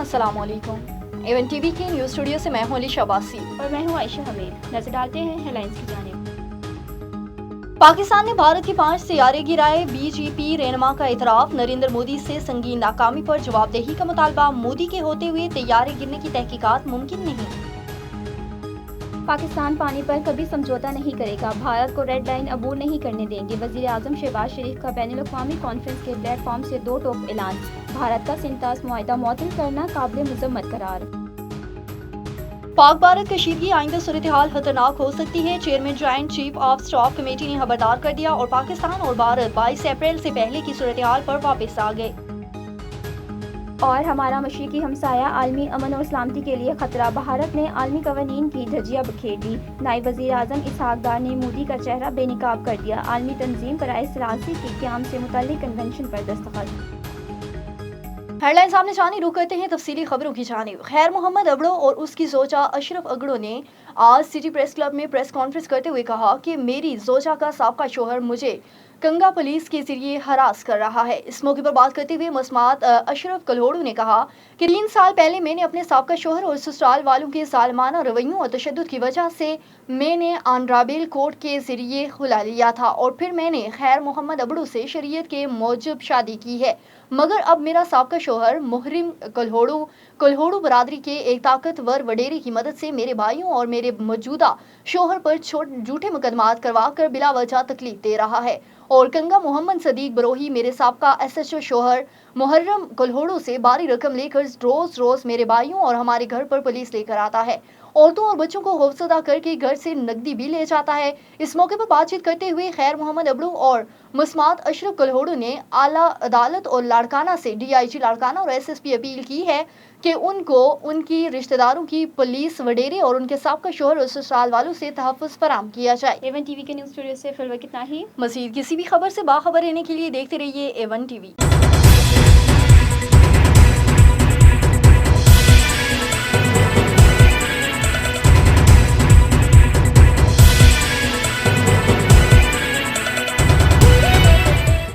अस्सलाम वालेकुम। Avon TV के न्यूज़ स्टूडियो से मैं हूं अली शाबासी और मैं हूं आयशा हमीद। नजर डालते हैं हेडलाइंस की जानिब। पाकिस्तान ने भारत के 5 तैयारे गिराए। बीजेपी रहनुमा का इतराफ। नरेंद्र मोदी से संगीन नाकामी पर जवाबदेही का मुतालबा। मोदी के होते हुए तैयारे गिरने की तहकीकात मुमकिन नहीं। पाकिस्तान पानी पर कभी समझौता नहीं करेगा, भारत को रेड लाइन अबूर नहीं करने देंगे। वजीर आजम शहबाज शरीफ का बैनुल अक़वामी कॉन्फ्रेंस के प्लेटफॉर्म से दो टोक ऐलान। भारत का सिंतास मुआहिदा मुअत्तल करना काबिल मज़म्मत करार। पाक भारत कशीदगी आइंदा सूरत हाल खतरनाक हो सकती है। Chairman joint chief of staff committee ने खबरदार कर दिया और पाकिस्तान और भारत 22 अप्रैल से पहले की सूरत हाल पर वापस आ गए। और हमारा मशरिकी हमसाया आलमी अमन और सलामती के लिए खतरा। भारत ने आलमी कवानीन की धज्जियां बिखेर दी। नायब वज़ीर आज़म इसहाक डार ने मोदी का चेहरा बेनकाब कर दिया। आलमी तंजीम बराए सलासी के क़याम से मुतल्लिक़ कन्वेंशन पर दस्तखत। हेडलाइन सामने जाने रुक करते हैं तफसीली खबरों की जानिब। खैर मोहम्मद अबड़ो और उसकी जोजा अशरफ अगड़ो ने आज सिटी प्रेस क्लब में प्रेस कॉन्फ्रेंस करते हुए कहा कि मेरी जोजा का साबका शोहर मुझे कंगा पुलिस के जरिए हरास कर रहा है। इस मौके पर बात करते हुए मसमात अशरफ कल्होड़ू ने कहा कि 3 साल पहले मैंने अपने साबका शोहर और ससुराल वालों के जालिमाना रवैयों और तशद्दुद की वजह से मैंने ऑनरेबल कोर्ट के जरिए खुला लिया था और फिर मैंने खैर मोहम्मद अबड़ू से शरीयत के मूजब शादी की है। मगर अब मेरा साबका शोहर मुहर्रिम कल्होड़ू बरादरी के एक ताकतवर वडेरे की मदद से मेरे भाइयों और मेरे मौजूदा शोहर पर झूठे मुकदमात करवा कर बिला वजह तकलीफ दे रहा है। और कंगा मोहम्मद सदीक बरोही मेरे साबका SHO शोहर मुहर्रम कल्होड़ू से भारी रकम लेकर रोज मेरे भाइयों और हमारे घर पर पुलिस लेकर आता है। औरतों और बच्चों को खौफजदा करके घर से नकदी भी ले जाता है। इस मौके पर बातचीत करते हुए खैर मोहम्मद अबड़ू और मसमात अशरफ कल्होड़ू ने आला अदालत और लाड़काना से DIG लाड़काना और SSP अपील की है कि उनको उनकी रिश्तेदारों की पुलिस वडेरे और उनके साबका शोहर और ससुराल वालों से तहफ़्फ़ुज़ फराहम किया जाए। एवन टीवी के न्यूज़ स्टूडियो से फिलहाल कितना ही। मज़ीद किसी भी खबर से बाखबर रहने के लिए देखते रहिए A1 TV।